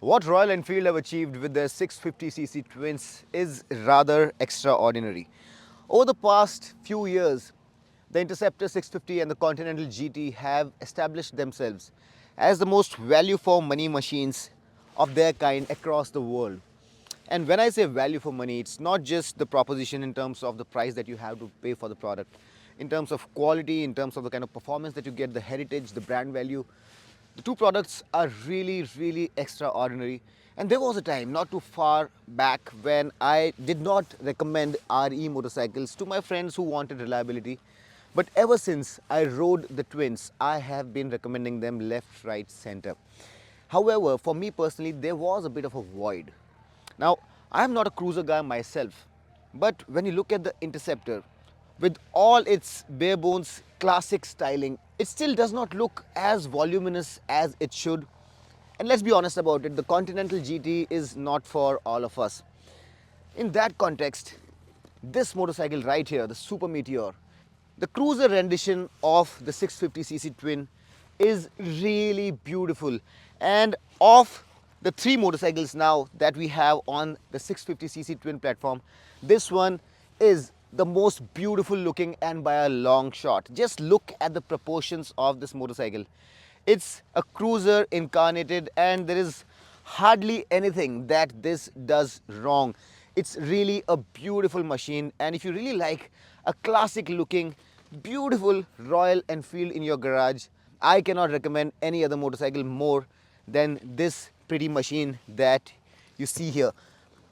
What Royal Enfield have achieved with their 650cc twins is rather extraordinary. Over the past few years, the Interceptor 650 and the Continental GT have established themselves as the most value for money machines of their kind across the world. And when I say value for money, it's not just the proposition in terms of the price that you have to pay for the product, in terms of quality, in terms of the kind of performance that you get, the heritage, the brand value. The two products are really extraordinary. And there was a time not too far back when I did not recommend RE motorcycles to my friends who wanted reliability. But ever since I rode the twins, I have been recommending them left, right, center. However, for me personally, there was a bit of a void. Now, I am not a cruiser guy myself, but when you look at the Interceptor, with all its bare bones classic styling, it still does not look as voluminous as it should. And let's be honest about it, the Continental GT is not for all of us. In that context, this motorcycle right here, the Super Meteor, the cruiser rendition of the 650cc twin, is really beautiful. And of the three motorcycles now that we have on the 650cc twin platform, this one is the most beautiful looking and by a long shot. Just look at the proportions of this motorcycle. It's a cruiser incarnated, and there is hardly anything that this does wrong. It's really a beautiful machine, and if you really like a classic looking beautiful Royal Enfield in your garage, I cannot recommend any other motorcycle more than this pretty machine that you see here.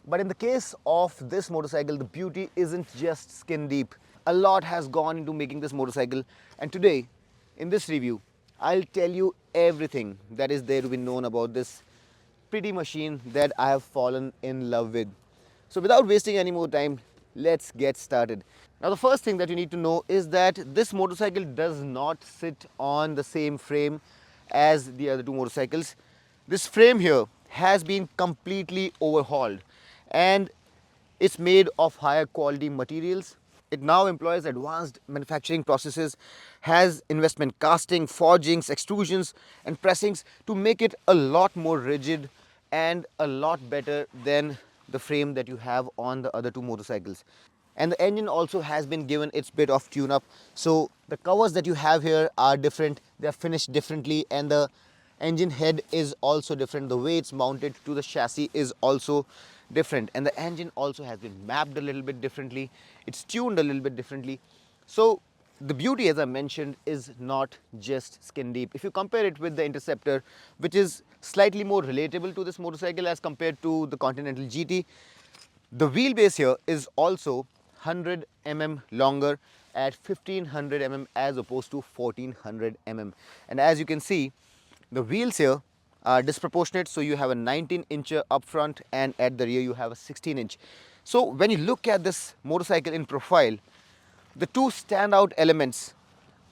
But in the case of this motorcycle, the beauty isn't just skin deep. A lot has gone into making this motorcycle, and today in this review I'll tell you everything that is there to be known about this pretty machine that I have fallen in love with. So without wasting any more time, let's get started. Now, the first thing that you need to know is that this motorcycle does not sit on the same frame as the other two motorcycles. This frame here has been completely overhauled, and it's made of higher quality materials. It now employs advanced manufacturing processes, has investment casting, forgings, extrusions and pressings to make it a lot more rigid and a lot better than the frame that you have on the other two motorcycles. And the engine also has been given its bit of tune up. So the covers that you have here are different, they are finished differently, and the engine head is also different. The way it's mounted to the chassis is also different, and the engine also has been mapped a little bit differently. It's tuned a little bit differently. So the beauty, as I mentioned, is not just skin deep. If you compare it with the Interceptor, which is slightly more relatable to this motorcycle as compared to the Continental GT, the wheelbase here is also 100 mm longer at 1500 mm as opposed to 1400 mm. And as you can see, the wheels here are disproportionate, so you have a 19-incher up front, and at the rear you have a 16-inch. So when you look at this motorcycle in profile, the two standout elements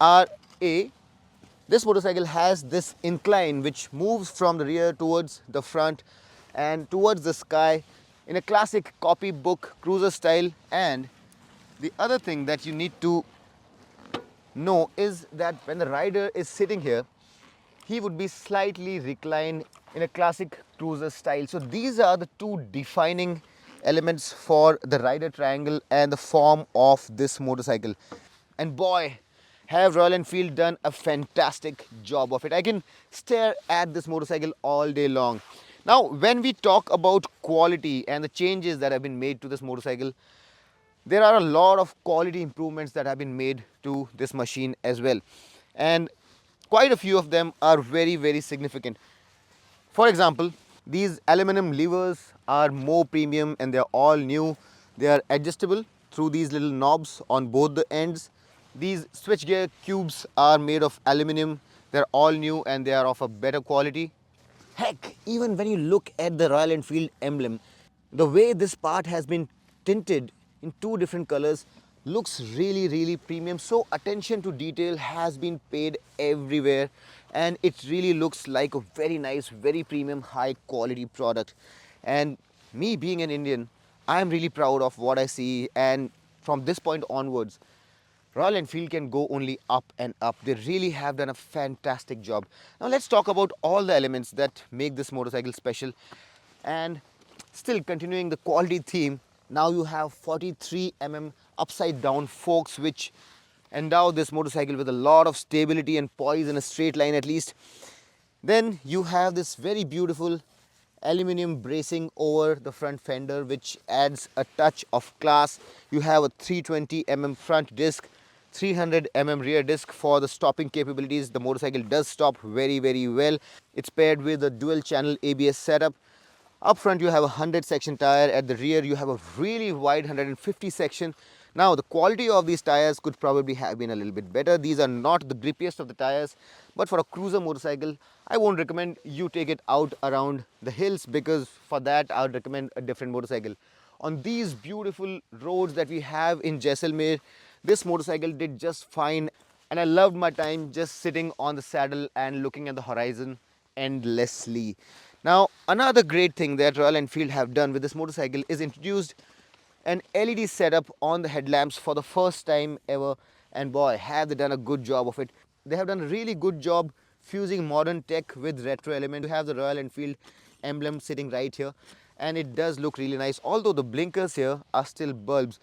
are this motorcycle has this incline which moves from the rear towards the front and towards the sky in a classic copybook cruiser style. And the other thing that you need to know is that when the rider is sitting here, he would be slightly reclined in a classic cruiser style. So these are the two defining elements for the rider triangle and the form of this motorcycle. And boy, have Royal Enfield done a fantastic job of it. I can stare at this motorcycle all day long. Now, when we talk about quality and the changes that have been made to this motorcycle, there are a lot of quality improvements that have been made to this machine as well, and quite a few of them are very significant. For example, these aluminum levers are more premium and they're all new. They are adjustable through these little knobs on both the ends. These switchgear cubes are made of aluminum. They're all new and they are of a better quality. Heck, even when you look at the Royal Enfield emblem, the way this part has been tinted in two different colors looks really premium. So attention to detail has been paid everywhere, and it really looks like a very nice, very premium, high quality product. And me being an Indian, I am really proud of what I see, and from this point onwards, Royal Enfield can go only up and up. They really have done a fantastic job. Now let's talk about all the elements that make this motorcycle special. And still continuing the quality theme, now you have 43 upside down forks which endow this motorcycle with a lot of stability and poise in a straight line at least. Then you have this very beautiful aluminum bracing over the front fender which adds a touch of class. You have a 320 front disc, 300 rear disc for the stopping capabilities. The motorcycle does stop very well. It's paired with a dual channel ABS setup. Up front you have a 100 section tire, at the rear you have a really wide 150 section. Now the quality of these tires could probably have been a little bit better. These are not the grippiest of the tires, but for a cruiser motorcycle I won't recommend you take it out around the hills, because for that I would recommend a different motorcycle. On these beautiful roads that we have in Jaisalmer, this motorcycle did just fine, and I loved my time just sitting on the saddle and looking at the horizon endlessly. Now, another great thing that Royal Enfield have done with this motorcycle is introduced an LED setup on the headlamps for the first time ever, and boy, have they done a good job of it. They have done a really good job fusing modern tech with retro element. You have the Royal Enfield emblem sitting right here, and it does look really nice. Although the blinkers here are still bulbs,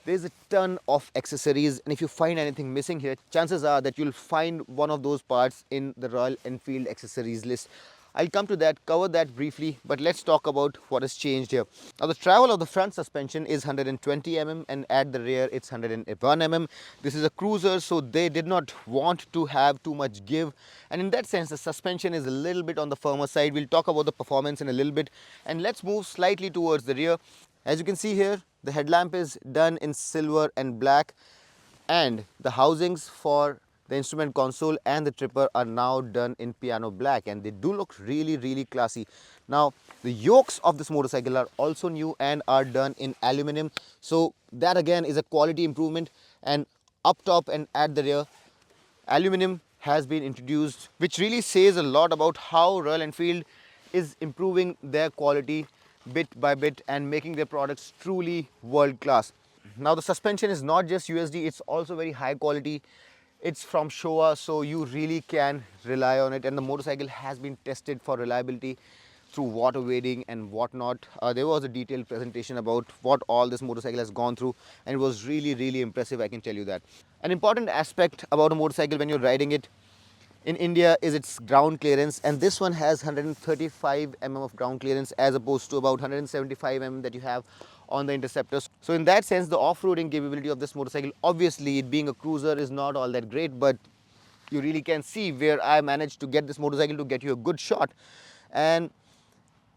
there's a ton of accessories, and if you find anything missing here, chances are that you'll find one of those parts in the Royal Enfield accessories list. I'll come to that, cover that briefly, but let's talk about what has changed here. Now the travel of the front suspension is 120 and at the rear it's 101 This is a cruiser, so they did not want to have too much give, and in that sense the suspension is a little bit on the firmer side. We'll talk about the performance in a little bit, and let's move slightly towards the rear. As you can see here, the headlamp is done in silver and black, and the housings for the instrument console and the tripper are now done in piano black, and they do look really classy. Now the yokes of this motorcycle are also new and are done in aluminum, so that again is a quality improvement. And up top and at the rear, aluminum has been introduced, which really says a lot about how Royal Enfield is improving their quality bit by bit and making their products truly world class. Now the suspension is not just USD, it's also very high quality. It's from Showa, so you really can rely on it, and the motorcycle has been tested for reliability through water wading and whatnot. There was a detailed presentation about what all this motorcycle has gone through, and it was really impressive, I can tell you that. An important aspect about a motorcycle when you're riding it in India is its ground clearance, and this one has 135 of ground clearance as opposed to about 175 that you have on the Interceptor. So in that sense, the off-roading capability of this motorcycle, obviously it being a cruiser, is not all that great, but you really can see where I managed to get this motorcycle to get you a good shot. And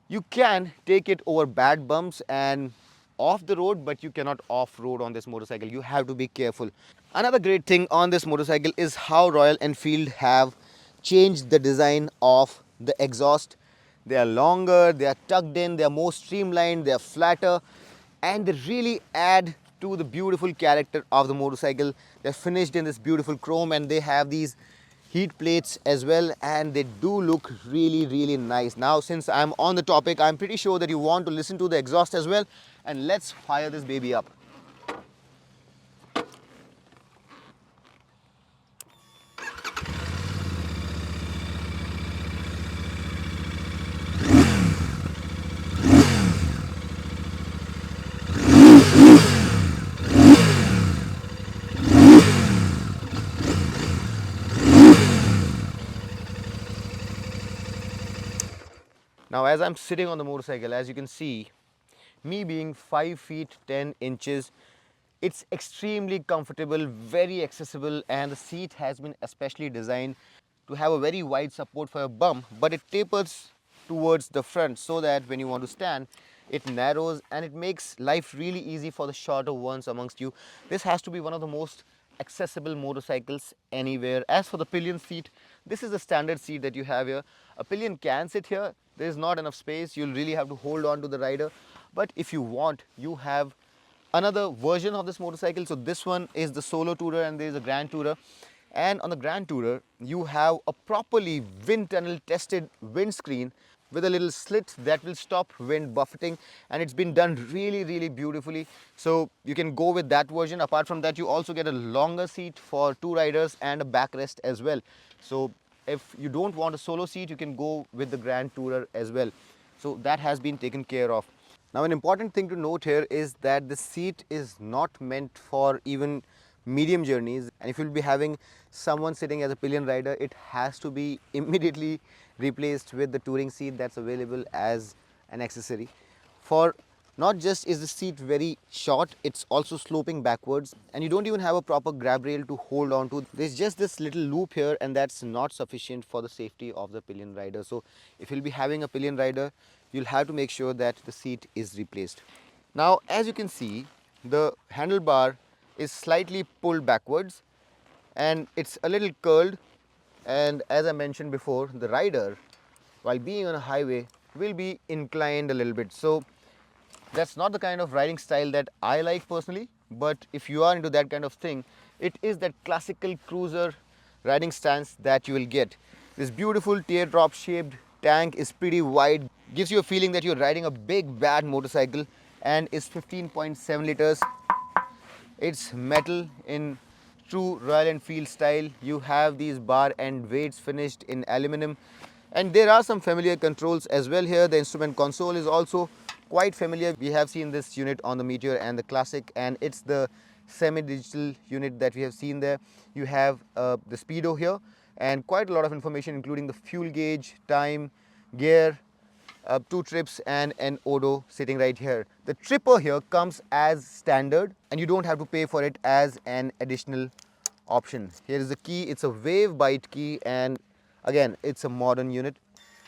you can take it over bad bumps and off the road, but you cannot off-road on this motorcycle. You have to be careful. Another great thing on this motorcycle is how Royal Enfield have changed the design of the exhaust. They are longer, they are tucked in, they are more streamlined, they are flatter, and they really add to the beautiful character of the motorcycle. They're finished in this beautiful chrome, and they have these heat plates as well, and they do look really nice. Now since I'm on the topic, I'm pretty sure that you want to listen to the exhaust as well, and let's fire this baby up. Now as I'm sitting on the motorcycle, as you can see, me being 5 feet 10 inches, it's extremely comfortable, very accessible, and the seat has been especially designed to have a very wide support for your bum, but it tapers towards the front so that when you want to stand, it narrows, and it makes life really easy for the shorter ones amongst you. This has to be one of the most accessible motorcycles anywhere. As for the pillion seat, this is the standard seat that you have here. A pillion can sit here. There is not enough space. You'll really have to hold on to the rider. But if you want, you have another version of this motorcycle. So this one is the Solo Tourer, and there is a Grand Tourer. And on the Grand Tourer, you have a properly wind tunnel tested windscreen, with a little slit that will stop wind buffeting, and it's been done really beautifully. So you can go with that version. Apart from that, you also get a longer seat for two riders and a backrest as well. So if you don't want a solo seat, you can go with the Grand Tourer as well. So that has been taken care of. Now, an important thing to note here is that the seat is not meant for even medium journeys, and if you'll be having someone sitting as a pillion rider, it has to be immediately replaced with the touring seat that's available as an accessory. For not just is the seat very short, it's also sloping backwards, and you don't even have a proper grab rail to hold on to. There's just this little loop here, and that's not sufficient for the safety of the pillion rider. So if you'll be having a pillion rider, you'll have to make sure that the seat is replaced. Now, as you can see, the handlebar is slightly pulled backwards and it's a little curled, and as I mentioned before, the rider, while being on a highway, will be inclined a little bit. So that's not the kind of riding style that I like personally, but if you are into that kind of thing, it is that classical cruiser riding stance that you will get. This beautiful teardrop shaped tank is pretty wide, gives you a feeling that you're riding a big bad motorcycle, and is 15.7 liters. It's metal in true Royal Enfield style. You have these bar and weights finished in aluminum, and there are some familiar controls as well here. The instrument console is also quite familiar. We have seen this unit on the Meteor and the Classic, and it's the semi-digital unit that we have seen there. You have the speedo here and quite a lot of information, including the fuel gauge, time, gear, two trips and an odo sitting right here. The tripper here comes as standard and you don't have to pay for it as an additional option. Here is the key. It's a wave bite key, and again, it's a modern unit.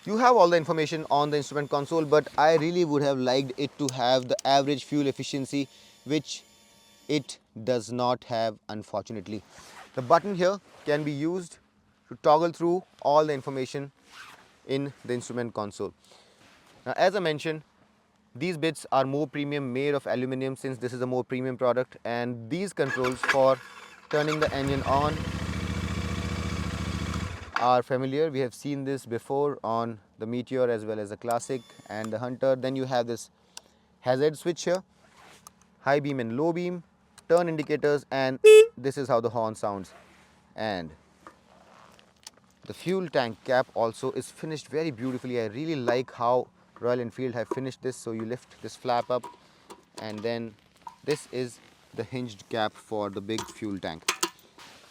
You have all the information on the instrument console, but I really would have liked it to have the average fuel efficiency, which it does not have, unfortunately. The button here can be used to toggle through all the information in the instrument console. Now, as I mentioned, these bits are more premium, made of aluminum, since this is a more premium product, and these controls for turning the engine on are familiar. We have seen this before on the Meteor as well as the Classic and the Hunter. Then you have this hazard switch here, high beam and low beam, turn indicators, and this is how the horn sounds. And the fuel tank cap also is finished very beautifully. I really like how Royal Enfield have finished this. So you lift this flap up, and then this is the hinged cap for the big fuel tank.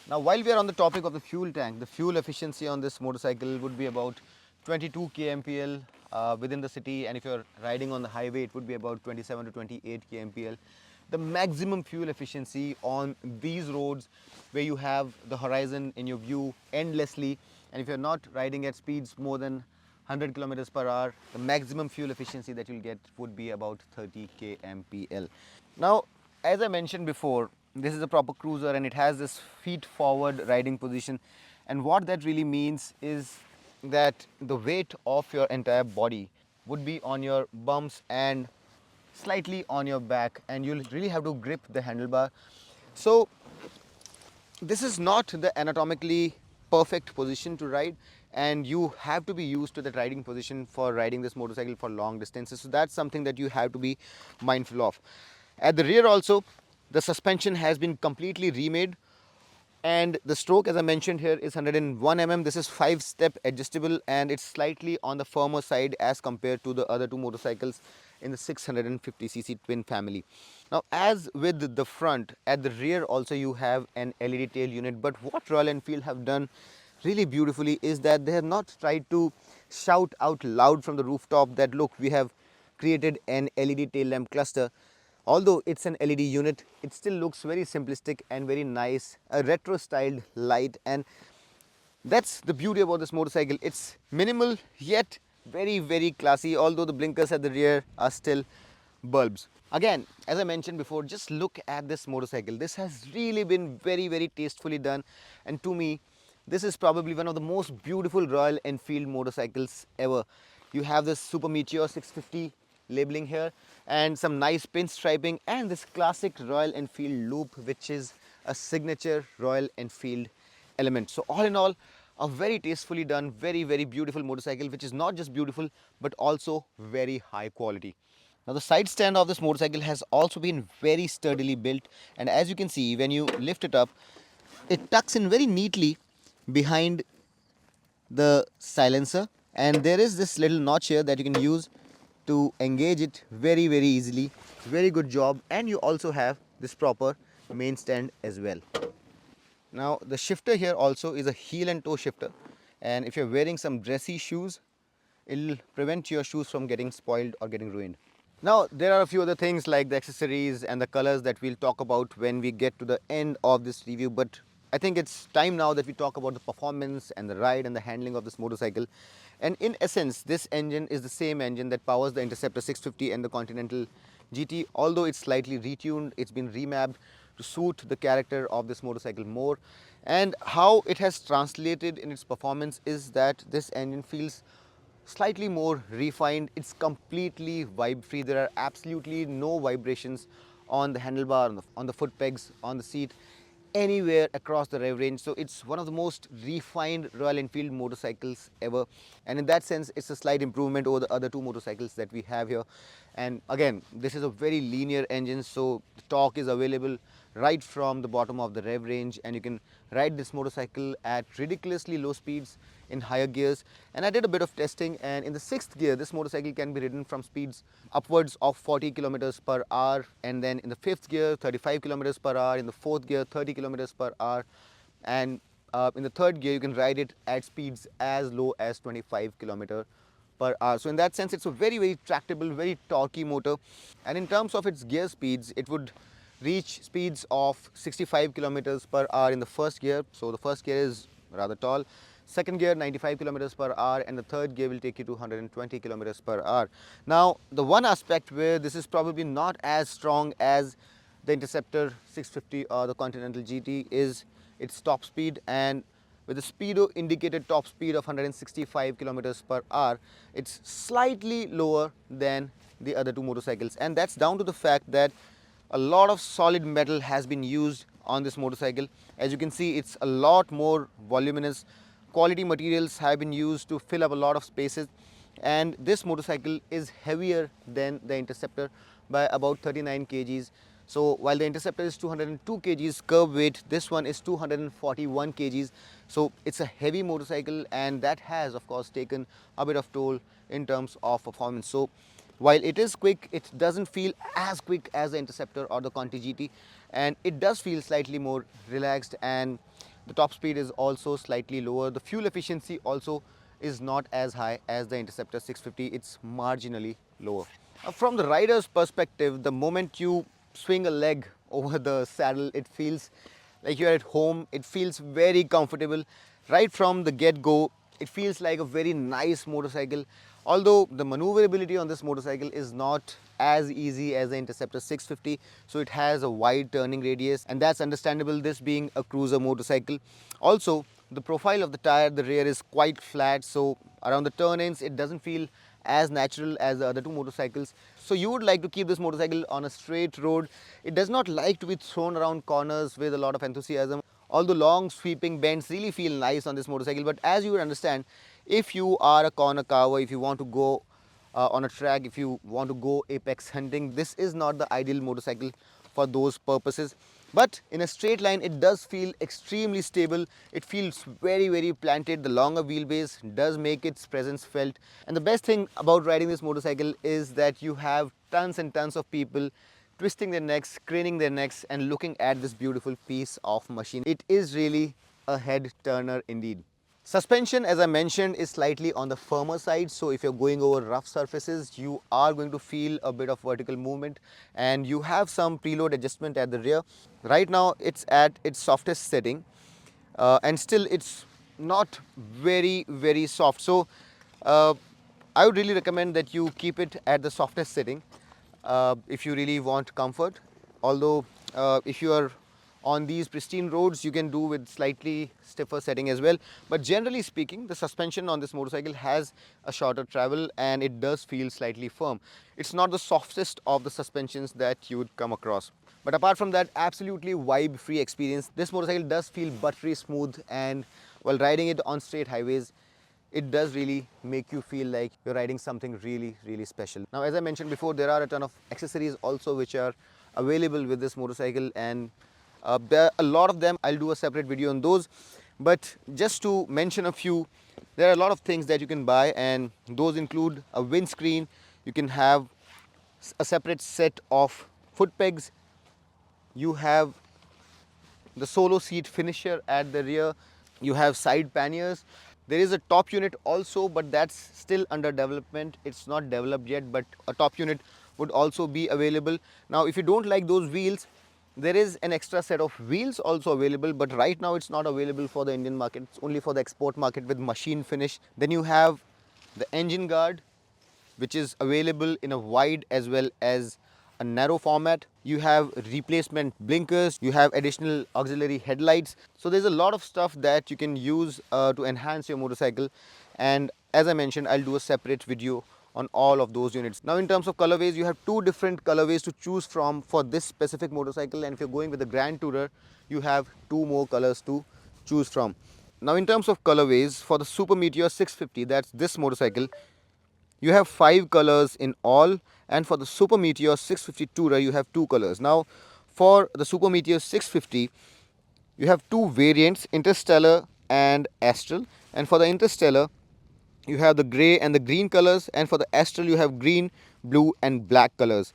Now, while we are on the topic of the fuel tank, the fuel efficiency on this motorcycle would be about 22 kmpl within the city, and if you're riding on the highway, it would be about 27 to 28 kmpl. The maximum fuel efficiency on these roads where you have the horizon in your view endlessly, and if you're not riding at speeds more than 100 kilometers per hour, the maximum fuel efficiency that you'll get would be about 30 kmpl. Now, as I mentioned before, this is a proper cruiser and it has this feet forward riding position, and what that really means is that the weight of your entire body would be on your bumps and slightly on your back, and you'll really have to grip the handlebar. So this is not the anatomically perfect position to ride, and you have to be used to that riding position for riding this motorcycle for long distances. So that's something that you have to be mindful of. At the rear also, the suspension has been completely remade, and the stroke, as I mentioned here, is 101 mm. This is 5-step adjustable, and it's slightly on the firmer side as compared to the other two motorcycles in the 650cc twin family. Now, as with the front, at the rear also you have an LED tail unit, but what Royal Enfield have done really beautifully is that they have not tried to shout out loud from the rooftop that look, we have created an LED tail lamp cluster. Although it's an LED unit, it still looks very simplistic and very nice, a retro styled light, and that's the beauty about this motorcycle. It's minimal yet very classy, although the blinkers at the rear are still bulbs. Again, as I mentioned before, just look at this motorcycle. This has really been very tastefully done, and to me, this is probably one of the most beautiful Royal Enfield motorcycles ever. You have this Super Meteor 650 labeling here, and some nice pinstriping, and this classic Royal Enfield loop, which is a signature Royal Enfield element. So all in all, A very tastefully done, very beautiful motorcycle, which is not just beautiful but also very high quality. Now the side stand of this motorcycle has also been very sturdily built, and as you can see, when you lift it up, it tucks in very neatly behind the silencer, and there is this little notch here that you can use to engage it very easily. Very good job. And you also have this proper main stand as well. Now the shifter here also is a heel and toe shifter, and if you're wearing some dressy shoes, it'll prevent your shoes from getting spoiled or getting ruined. Now there are a few other things like the accessories and the colors that we'll talk about when we get to the end of this review, but I think it's time now that we talk about the performance and the ride and the handling of this motorcycle. And in essence, this engine is the same engine that powers the Interceptor 650 and the Continental GT. Although it's slightly retuned, it's been remapped to suit the character of this motorcycle more. And how it has translated in its performance is that this engine feels slightly more refined. It's completely vibe free. There are absolutely no vibrations on the handlebar, on the foot pegs, on the seat, anywhere across the rev range. So it's one of the most refined Royal Enfield motorcycles ever, and in that sense it's a slight improvement over the other two motorcycles that we have here. And again, this is a very linear engine, so the torque is available right from the bottom of the rev range, and you can ride this motorcycle at ridiculously low speeds in higher gears. And I did a bit of testing, and in the 6th gear this motorcycle can be ridden from speeds upwards of 40 kilometers per hour, and then in the 5th gear 35 kilometers per hour, in the 4th gear 30 kilometers per hour, and in the 3rd gear you can ride it at speeds as low as 25 kilometers per hour. So in that sense it's a very tractable, very torquey motor. And in terms of its gear speeds, it would reach speeds of 65 kilometers per hour in the 1st gear. So the 1st gear is rather tall. 2nd gear 95 kilometers per hour, and the 3rd gear will take you to 120 kilometers per hour. Now the one aspect where this is probably not as strong as the Interceptor 650 or the Continental GT is its top speed. And with the speedo indicated top speed of 165 kilometers per hour, it's slightly lower than the other two motorcycles, and that's down to the fact that a lot of solid metal has been used on this motorcycle. As you can see, it's a lot more voluminous. Quality materials have been used to fill up a lot of spaces, and this motorcycle is heavier than the Interceptor by about 39 kgs. So while the Interceptor is 202 kgs curb weight, this one is 241 kgs. So it's a heavy motorcycle, and that has of course taken a bit of toll in terms of performance. So while it is quick, it doesn't feel as quick as the Interceptor or the Conti GT, and it does feel slightly more relaxed, and the top speed is also slightly lower. The fuel efficiency also is not as high as the Interceptor 650, it's marginally lower. From the rider's perspective, the moment you swing a leg over the saddle, it feels like you're at home. It feels very comfortable. Right from the get-go, it feels like a very nice motorcycle. Although the maneuverability on this motorcycle is not as easy as the Interceptor 650, so it has a wide turning radius, and that's understandable, this being a cruiser motorcycle. Also, the profile of the tire, the rear is quite flat, so around the turn ends it doesn't feel as natural as the other two motorcycles. So you would like to keep this motorcycle on a straight road. It does not like to be thrown around corners with a lot of enthusiasm. Although long sweeping bends really feel nice on this motorcycle, but as you would understand, if you are a corner carver, if you want to go on a track, if you want to go apex hunting, this is not the ideal motorcycle for those purposes. But in a straight line, it does feel extremely stable. It feels very planted. The longer wheelbase does make its presence felt. And the best thing about riding this motorcycle is that you have tons and tons of people twisting their necks, craning their necks, and looking at this beautiful piece of machine. It is really a head turner indeed. Suspension, as I mentioned, is slightly on the firmer side, so if you're going over rough surfaces, you are going to feel a bit of vertical movement, and you have some preload adjustment at the rear. Right now it's at its softest setting, and still it's not very soft. So I would really recommend that you keep it at the softest setting if you really want comfort. Although if you are on these pristine roads, you can do with slightly stiffer setting as well. But generally speaking, the suspension on this motorcycle has a shorter travel, and it does feel slightly firm. It's not the softest of the suspensions that you would come across. But apart from that, absolutely vibe free experience. This motorcycle does feel buttery smooth, and while riding it on straight highways, it does really make you feel like you're riding something really, really special. Now, as I mentioned before, there are a ton of accessories also which are available with this motorcycle, and there are a lot of them. I'll do a separate video on those, but just to mention a few, there are a lot of things that you can buy, and those include a windscreen. You can have a separate set of foot pegs. You have the solo seat finisher at the rear. You have side panniers. There is a top unit also, but that's still under development. It's not developed yet, but a top unit would also be available. Now, if you don't like those wheels, there is an extra set of wheels also available, but right now it's not available for the Indian market. It's only for the export market with machine finish. Then you have the engine guard, which is available in a wide as well as a narrow format. You have replacement blinkers, you have additional auxiliary headlights. So there's a lot of stuff that you can use to enhance your motorcycle, and as I mentioned, I'll do a separate video on all of those units. Now, in terms of colorways, you have two different colorways to choose from for this specific motorcycle, and if you're going with the Grand Tourer, you have two more colors to choose from. Now, in terms of colorways, for the Super Meteor 650, that's this motorcycle, you have 5 colors in all, and for the Super Meteor 650 Tourer you have 2 colors. Now, for the Super Meteor 650, you have 2 variants, Interstellar and Astral, and for the Interstellar you have the grey and the green colors, and for the Astral you have green, blue and black colors.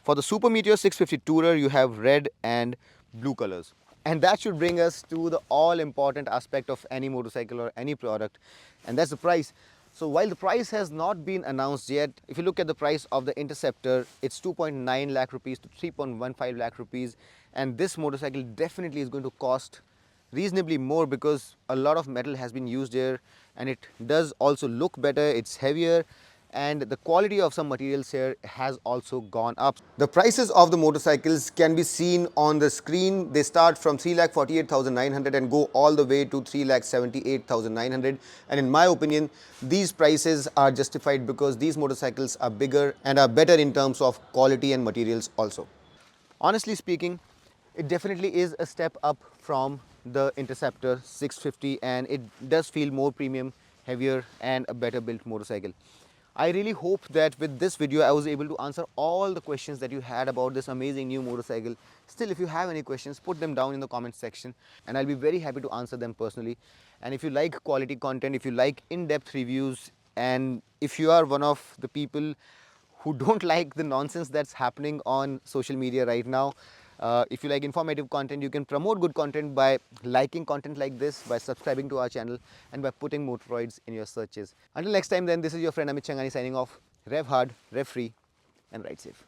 For the Super Meteor 650 Tourer you have red and blue colors. And that should bring us to the all important aspect of any motorcycle or any product, and that's the price. So while the price has not been announced yet, if you look at the price of the Interceptor, it's 2.9 lakh rupees to 3.15 lakh rupees, and this motorcycle definitely is going to cost reasonably more because a lot of metal has been used here, and it does also look better, it's heavier, and the quality of some materials here has also gone up. The prices of the motorcycles can be seen on the screen. They start from 3,48,900 and go all the way to 3,78,900, and in my opinion these prices are justified because these motorcycles are bigger and are better in terms of quality and materials also. Honestly speaking, it definitely is a step up from the Interceptor 650, and it does feel more premium, heavier and a better built motorcycle. I really hope that with this video I was able to answer all the questions that you had about this amazing new motorcycle. Still, if you have any questions, put them down in the comment section and I'll be very happy to answer them personally. And if you like quality content, if you like in-depth reviews, and if you are one of the people who don't like the nonsense that's happening on social media right now, if you like informative content, you can promote good content by liking content like this, by subscribing to our channel and by putting Motoroids in your searches. Until next time then, this is your friend Amit Changani signing off. Rev hard, rev free and ride safe.